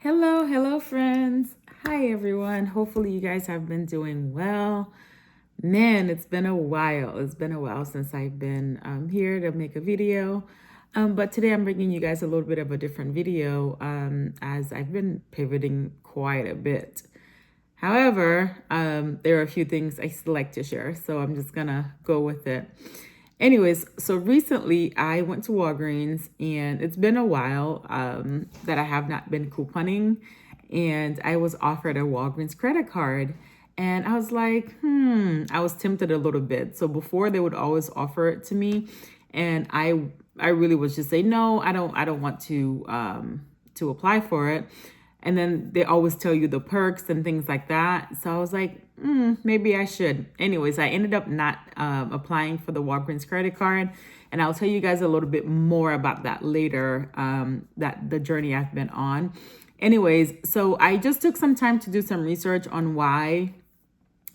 Hello, friends. Hi, everyone. Hopefully, you guys have been doing well. Man, it's been a while. It's been a while since I've been here to make a video. But today I'm bringing you guys a little bit of a different video as I've been pivoting quite a bit. However, there are a few things I still like to share, so I'm just gonna go with it. Anyways, so recently I went to Walgreens and it's been a while that I have not been couponing, and I was offered a Walgreens credit card. And I was like, I was tempted a little bit. So before they would always offer it to me, and I really was just say, no, I don't want to apply for it. And then they always tell you the perks and things like that. So I was like, maybe I should. Anyways, I ended up not applying for the Walgreens credit card. And I'll tell you guys a little bit more about that later, that the journey I've been on. Anyways, so I just took some time to do some research on why,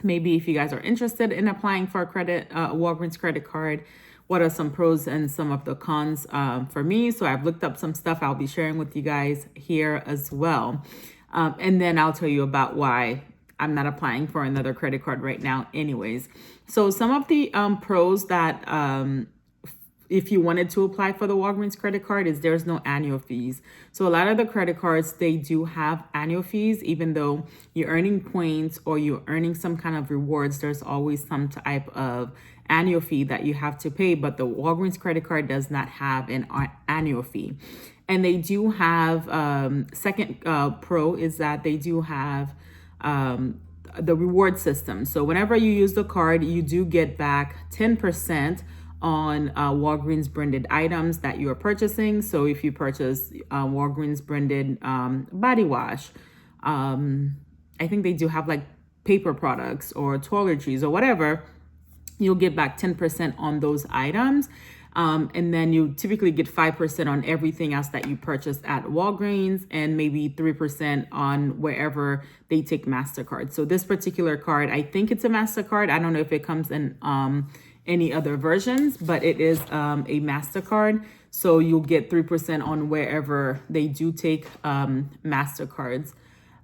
maybe if you guys are interested in applying for a Walgreens credit card, what are some pros and some of the cons for me. So I've looked up some stuff I'll be sharing with you guys here as well. And then I'll tell you about why I'm not applying for another credit card right now anyways. So some of the pros that if you wanted to apply for the Walgreens credit card is there's no annual fees. So a lot of the credit cards, they do have annual fees, even though you're earning points or you're earning some kind of rewards, there's always some type of annual fee that you have to pay. But the Walgreens credit card does not have an annual fee. And they do have, second pro is that they do have the reward system. So whenever you use the card, you do get back 10% on Walgreens branded items that you are purchasing. So if you purchase Walgreens branded body wash, I think they do have like paper products or toiletries or whatever, you'll get back 10% on those items. And then you typically get 5% on everything else that you purchase at Walgreens, and maybe 3% on wherever they take MasterCard. So this particular card, I think it's a MasterCard. I don't know if it comes in any other versions, but it is a MasterCard. So you'll get 3% on wherever they do take MasterCards.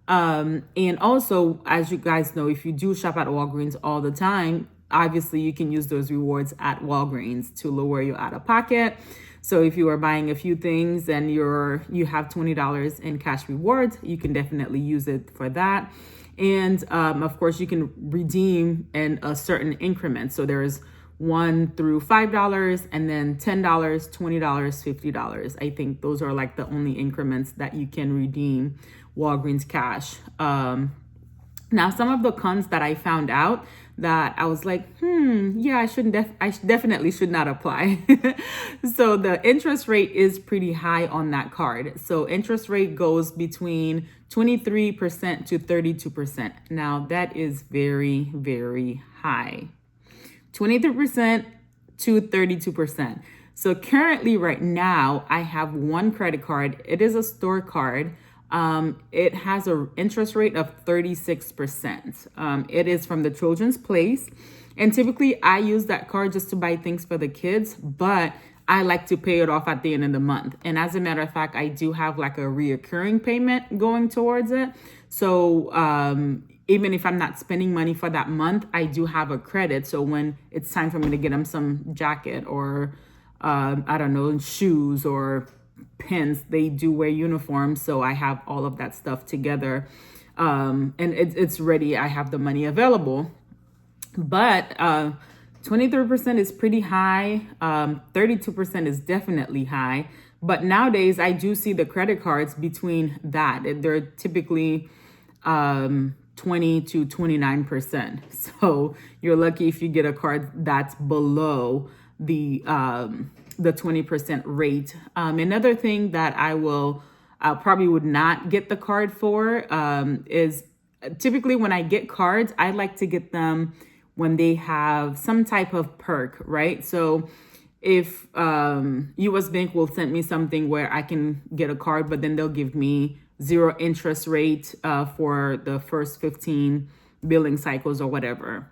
And also, as you guys know, if you do shop at Walgreens all the time, obviously you can use those rewards at Walgreens to lower your out of pocket. So if you are buying a few things and you have $20 in cash rewards, you can definitely use it for that. And of course, you can redeem in a certain increment. So there's $1 through $5, and then $10, $20, $50. I think those are like the only increments that you can redeem Walgreens cash. Now, some of the cons that I found out that I was like, yeah, I definitely should not apply. So the interest rate is pretty high on that card. So interest rate goes between 23% to 32%. Now that is very, very high. 23% to 32%. So currently right now I have one credit card. It is a store card. It has an interest rate of 36%. It is from the Children's Place. And typically I use that card just to buy things for the kids, but I like to pay it off at the end of the month. And as a matter of fact, I do have like a reoccurring payment going towards it. So, even if I'm not spending money for that month, I do have a credit. So when it's time for me to get them some jacket or, I don't know, shoes or pens, they do wear uniforms. So I have all of that stuff together. And it's ready. I have the money available. But 23% is pretty high. 32% is definitely high. But nowadays, I do see the credit cards between that. They're typically 20 to 29%. So you're lucky if you get a card that's below the 20% rate. Another thing that I probably would not get the card for is typically when I get cards, I like to get them when they have some type of perk, right? So if US Bank will send me something where I can get a card, but then they'll give me 0 interest rate for the first 15 billing cycles or whatever.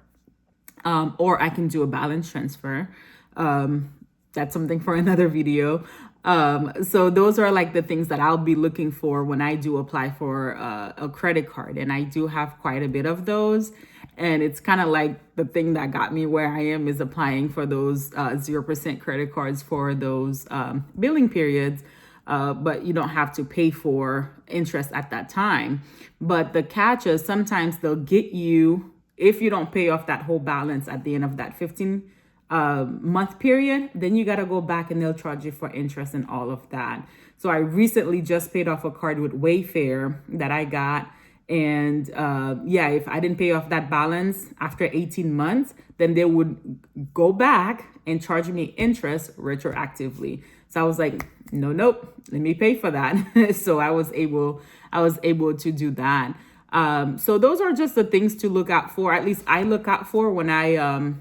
Or I can do a balance transfer. That's something for another video. So those are like the things that I'll be looking for when I do apply for a credit card. And I do have quite a bit of those. And it's kind of like the thing that got me where I am is applying for those 0% credit cards for those billing periods. But you don't have to pay for interest at that time. But the catch is sometimes they'll get you, if you don't pay off that whole balance at the end of that 15 month period, then you got to go back and they'll charge you for interest and all of that. So I recently just paid off a card with Wayfair that I got. And yeah, if I didn't pay off that balance after 18 months, then they would go back and charge me interest retroactively. So I was like, nope, let me pay for that. So I was able to do that. So those are just the things to look out for. At least I look out for when I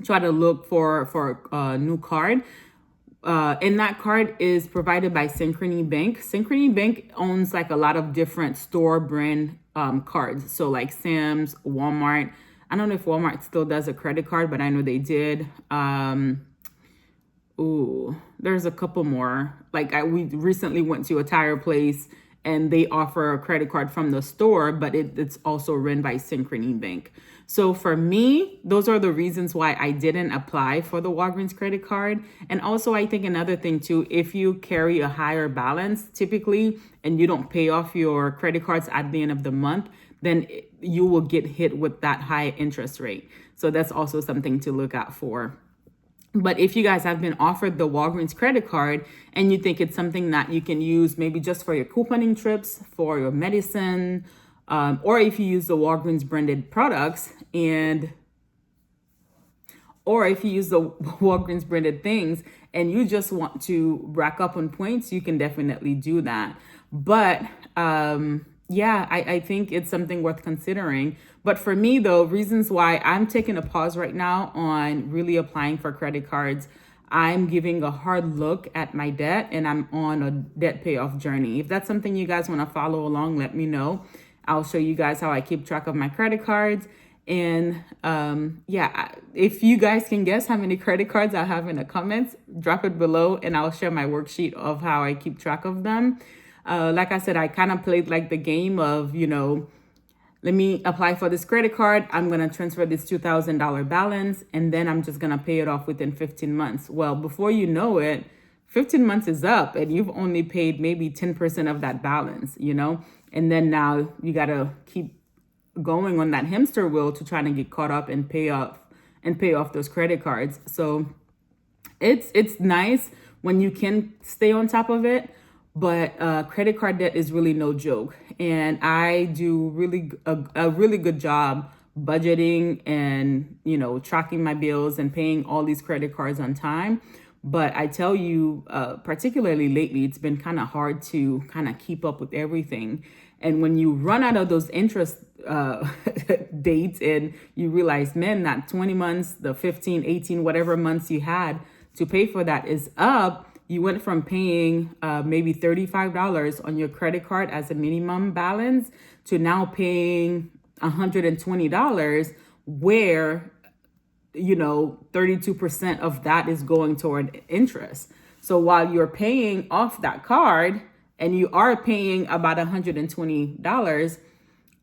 try to look for a new card. And that card is provided by Synchrony Bank. Synchrony Bank owns like a lot of different store brand cards. So like Sam's, Walmart. I don't know if Walmart still does a credit card, but I know they did. There's a couple more. Like we recently went to a tire place and they offer a credit card from the store, but it's also run by Synchrony Bank. So for me, those are the reasons why I didn't apply for the Walgreens credit card. And also I think another thing too, if you carry a higher balance typically, and you don't pay off your credit cards at the end of the month, then you will get hit with that high interest rate. So that's also something to look out for. But if you guys have been offered the Walgreens credit card and you think it's something that you can use maybe just for your couponing trips, for your medicine, or if you use the Walgreens branded products or if you use the Walgreens branded things and you just want to rack up on points, you can definitely do that. But yeah, I think it's something worth considering. But for me, though, reasons why I'm taking a pause right now on really applying for credit cards, I'm giving a hard look at my debt and I'm on a debt payoff journey. If that's something you guys want to follow along, let me know. I'll show you guys how I keep track of my credit cards. And yeah, if you guys can guess how many credit cards I have in the comments, drop it below and I'll share my worksheet of how I keep track of them. Like I said, I kind of played like the game of, let me apply for this credit card. I'm going to transfer this $2,000 balance and then I'm just going to pay it off within 15 months. Well, before you know it, 15 months is up and you've only paid maybe 10% of that balance, and then now you got to keep going on that hamster wheel to try to get caught up and pay off those credit cards. So it's nice when you can stay on top of it, but credit card debt is really no joke. And I do a really good job budgeting and, tracking my bills and paying all these credit cards on time. But I tell you, particularly lately, it's been kind of hard to kind of keep up with everything. And when you run out of those interest dates and you realize, man, that 20 months, the 15, 18, whatever months you had to pay for that is up, you went from paying maybe $35 on your credit card as a minimum balance to now paying $120, where 32% of that is going toward interest. So while you're paying off that card and you are paying about $120,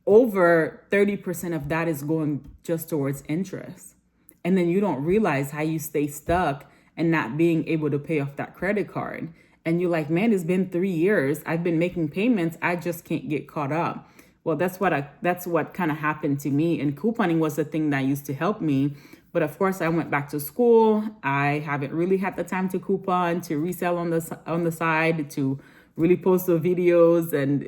over 30% of that is going just towards interest. And then you don't realize how you stay stuck and not being able to pay off that credit card. And you're like, man, it's been 3 years. I've been making payments. I just can't get caught up. Well, that's what kind of happened to me. And couponing was the thing that used to help me. But of course, I went back to school. I haven't really had the time to coupon, to resell on the side, to really post the videos and,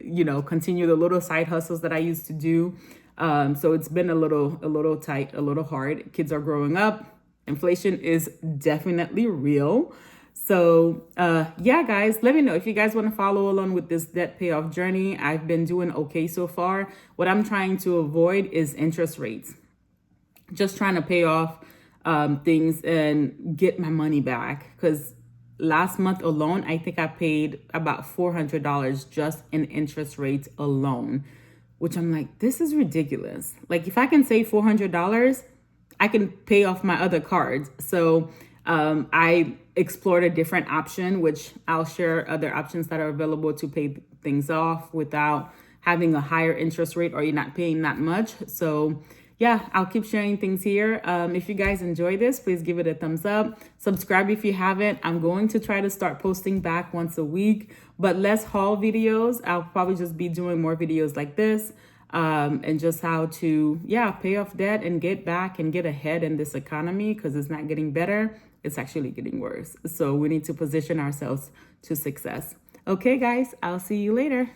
continue the little side hustles that I used to do. So it's been a little tight, a little hard. Kids are growing up. Inflation is definitely real. So yeah, guys, let me know if you guys want to follow along with this debt payoff journey. I've been doing okay so far. What I'm trying to avoid is interest rates. Just trying to pay off things and get my money back. Because last month alone, I think I paid about $400 just in interest rates alone, which I'm like, this is ridiculous. Like if I can save $400, I can pay off my other cards. So I explored a different option, which I'll share other options that are available to pay things off without having a higher interest rate, or you're not paying that much. So yeah, I'll keep sharing things here. If you guys enjoy this, please give it a thumbs up. Subscribe if you haven't. I'm going to try to start posting back once a week, but less haul videos. I'll probably just be doing more videos like this, and just how to, pay off debt and get back and get ahead in this economy, because it's not getting better. It's actually getting worse. So we need to position ourselves to success. Okay, guys, I'll see you later.